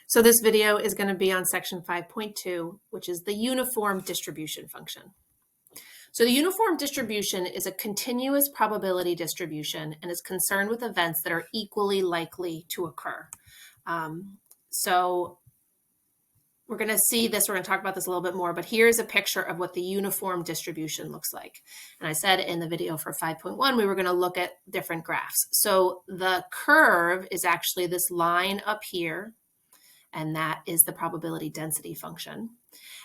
So this video is going to be on section 5.2, which is the uniform distribution function. So the uniform distribution is a continuous probability distribution and is concerned with events that are equally likely to occur. So we're going to see this, we're going to talk about this a little bit more, but here's a picture of what the uniform distribution looks like. And I said in the video for 5.1, we were going to look at different graphs. So the curve is actually this line up here, and that is the probability density function.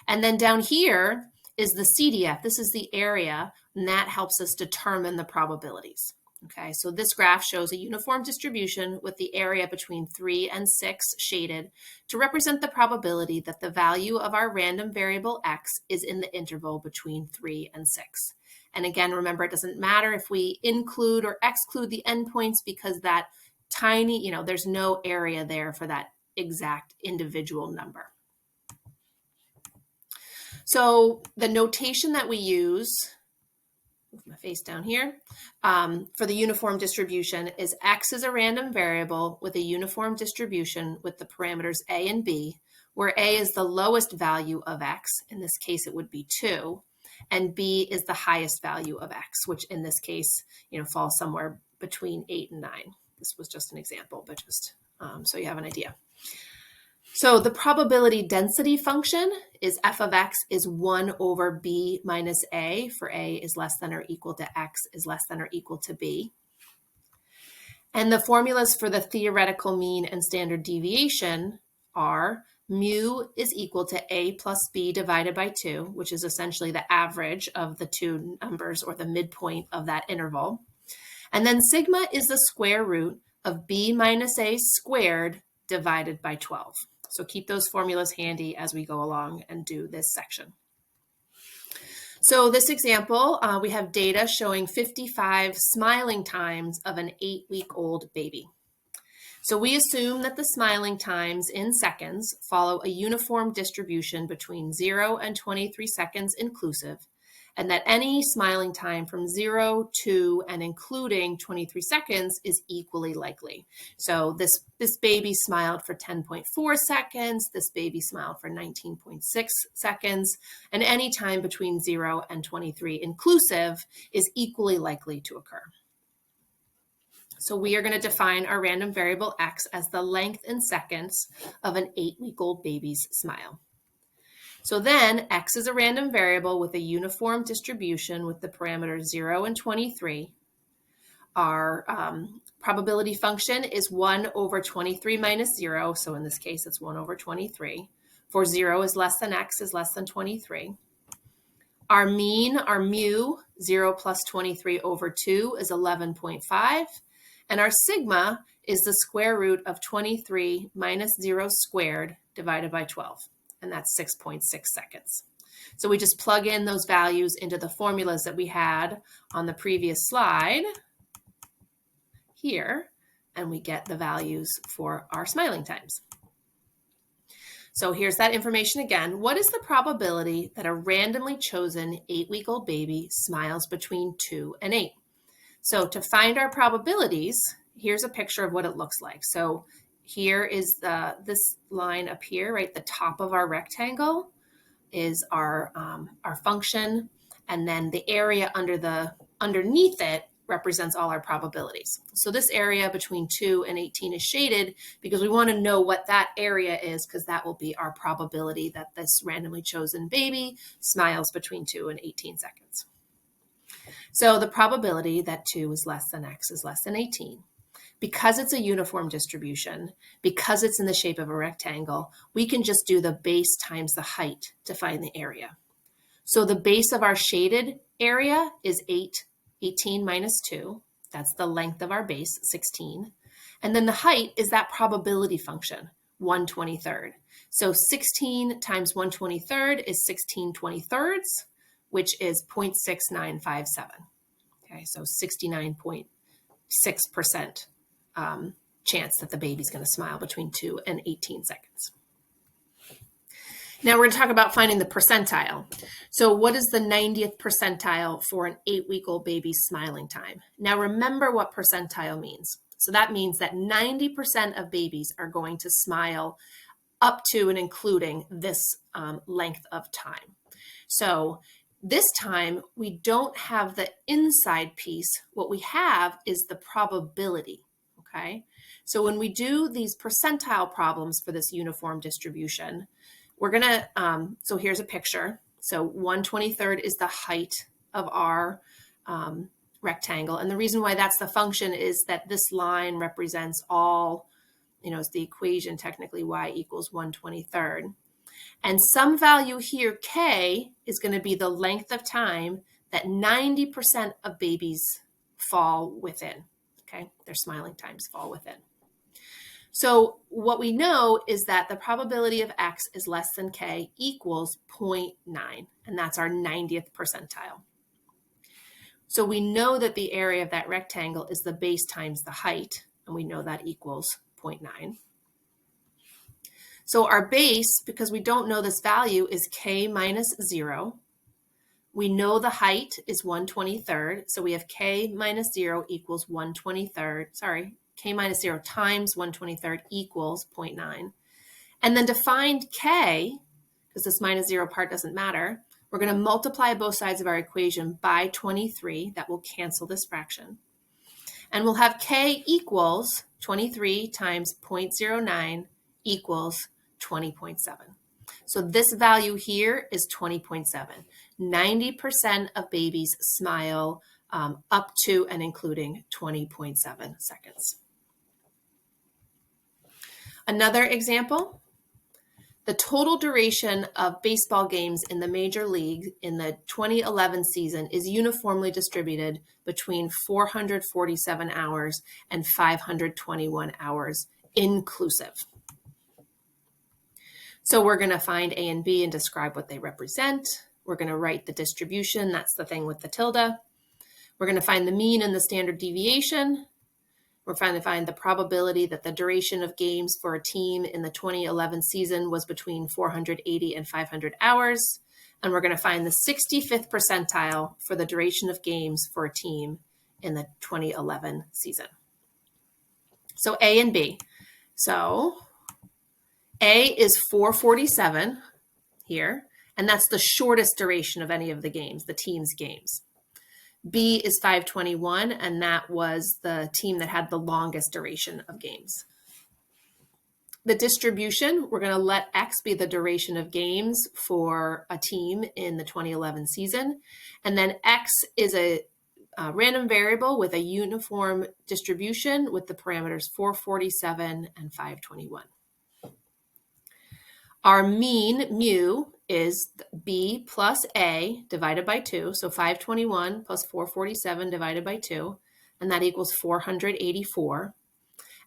And then down here is the CDF. This is the area, and that helps us determine the probabilities. Okay, so this graph shows a uniform distribution with the area between 3 and 6 shaded to represent the probability that the value of our random variable x is in the interval between 3 and 6. And again, remember, it doesn't matter if we include or exclude the endpoints because that tiny, there's no area there for that exact individual number. So the notation that we use, move my face down here, for the uniform distribution is x is a random variable with a uniform distribution with the parameters a and b, where a is the lowest value of x, in this case it would be 2, and b is the highest value of x, which in this case, falls somewhere between 8 and 9. This was just an example, but just so you have an idea. So the probability density function is f of x is 1 over b minus a, for a is less than or equal to x is less than or equal to b. And the formulas for the theoretical mean and standard deviation are mu is equal to a plus b divided by 2, which is essentially the average of the two numbers or the midpoint of that interval. And then sigma is the square root of b minus a squared divided by 12. So keep those formulas handy as we go along and do this section. So this example, we have data showing 55 smiling times of an 8-week-old baby. So we assume that the smiling times in seconds follow a uniform distribution between 0 and 23 seconds inclusive, and that any smiling time from 0 to and including 23 seconds is equally likely. So this baby smiled for 10.4 seconds, this baby smiled for 19.6 seconds, and any time between 0 and 23 inclusive is equally likely to occur. So we are going to define our random variable x as the length in seconds of an 8-week-old baby's smile. So then x is a random variable with a uniform distribution with the parameters 0 and 23. Our probability function is 1 over 23 minus 0. So in this case, it's 1 over 23. For 0 is less than x is less than 23. Our mean, our mu, 0 plus 23 over 2 is 11.5. And our sigma is the square root of 23 minus 0 squared divided by 12. And that's 6.6 seconds. So we just plug in those values into the formulas that we had on the previous slide here, and we get the values for our smiling times. So here's that information again. What is the probability that a randomly chosen 8-week-old baby smiles between 2 and 8? So to find our probabilities, here's a picture of what it looks like. So here is this line up here, right? The top of our rectangle is our function, and then the area underneath it represents all our probabilities. So this area between 2 and 18 is shaded because we want to know what that area is, because that will be our probability that this randomly chosen baby smiles between 2 and 18 seconds. So the probability that 2 is less than x is less than 18. Because it's a uniform distribution, because it's in the shape of a rectangle, we can just do the base times the height to find the area. So the base of our shaded area is 18 minus 2. That's the length of our base, 16. And then the height is that probability function, 1/23. So 16 times 1/23 is 16/23, which is 0.6957. Okay, so 69.6% chance that the baby's going to smile between 2 and 18 seconds. Now we're going to talk about finding the percentile. So what is the 90th percentile for an 8-week-old baby's smiling time? Now remember what percentile means. So that means that 90% of babies are going to smile up to and including this length of time. So this time we don't have the inside piece. What we have is the probability, okay? So when we do these percentile problems for this uniform distribution, we're gonna, so here's a picture. So 1/23 is the height of our rectangle. And the reason why that's the function is that this line represents all, it's the equation technically, y equals 1/23. And some value here, k, is going to be the length of time that 90% of babies fall within. Okay, their smiling times fall within. So what we know is that the probability of x is less than k equals 0.9, and that's our 90th percentile. So we know that the area of that rectangle is the base times the height, and we know that equals 0.9. So our base, because we don't know this value, is k minus 0. We know the height is 1/23, so we have k minus 0 equals 1/23. Sorry, k minus 0 times 1/23 equals 0.9. And then to find k, because this minus 0 part doesn't matter, we're going to multiply both sides of our equation by 23. That will cancel this fraction. And we'll have k equals 23 times 0.09 equals 20.7. So this value here is 20.7. 90% of babies smile up to and including 20.7 seconds. Another example, the total duration of baseball games in the major league in the 2011 season is uniformly distributed between 447 hours and 521 hours inclusive. So we're going to find A and B and describe what they represent. We're going to write the distribution. That's the thing with the tilde. We're going to find the mean and the standard deviation. We're trying to find the probability that the duration of games for a team in the 2011 season was between 480 and 500 hours. And we're going to find the 65th percentile for the duration of games for a team in the 2011 season. So A and B. So A is 447 here, and that's the shortest duration of any of the games, the team's games. B is 521, and that was the team that had the longest duration of games. The distribution, we're going to let X be the duration of games for a team in the 2011 season. And then X is a random variable with a uniform distribution with the parameters 447 and 521. Our mean, mu, is B plus A divided by 2. So 521 plus 447 divided by 2, and that equals 484.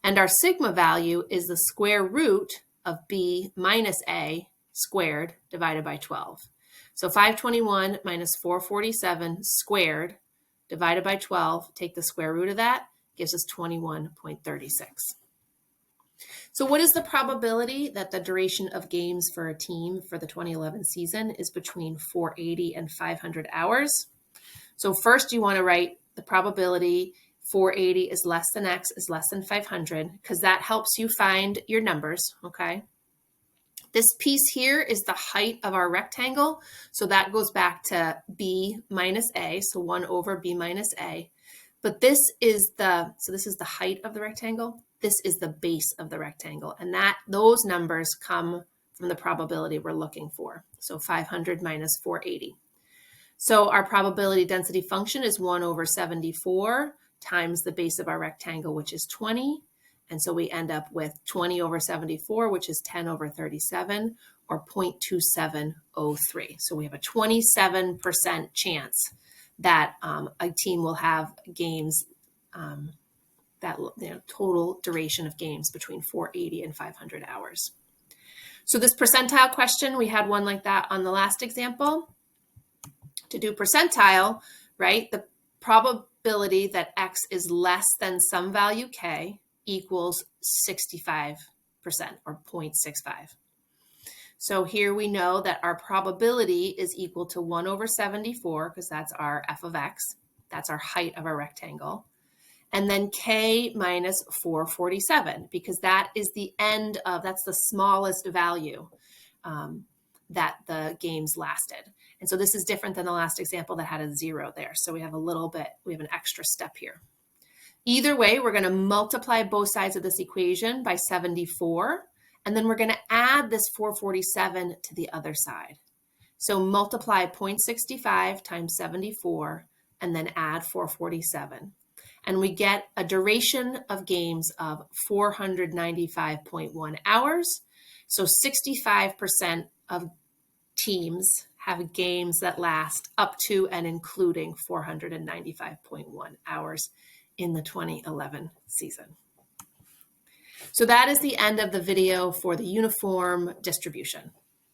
And our sigma value is the square root of B minus A squared divided by 12. So 521 minus 447 squared divided by 12, take the square root of that, gives us 21.36. So what is the probability that the duration of games for a team for the 2011 season is between 480 and 500 hours? So first you want to write the probability 480 is less than X is less than 500, because that helps you find your numbers, okay? This piece here is the height of our rectangle. So that goes back to B minus A, so 1 over B minus A. But this is the height of the rectangle. This is the base of the rectangle, and those numbers come from the probability we're looking for. So 500 minus 480. So our probability density function is 1 over 74 times the base of our rectangle, which is 20. And so we end up with 20 over 74, which is 10 over 37, or 0.2703. So we have a 27% chance that a team will have games that total duration of games between 480 and 500 hours. So this percentile question, we had one like that on the last example. To do percentile, right, the probability that X is less than some value K equals 65%, or 0.65. So here we know that our probability is equal to 1 over 74, because that's our f of X. That's our height of our rectangle. and then K minus 447, because that is the end of, that's the smallest value that the games lasted. And so this is different than the last example that had a 0 there. So we have an extra step here. Either way, we're going to multiply both sides of this equation by 74, and then we're going to add this 447 to the other side. So multiply 0.65 times 74, and then add 447. And we get a duration of games of 495.1 hours. So 65% of teams have games that last up to and including 495.1 hours in the 2011 season. So that is the end of the video for the uniform distribution.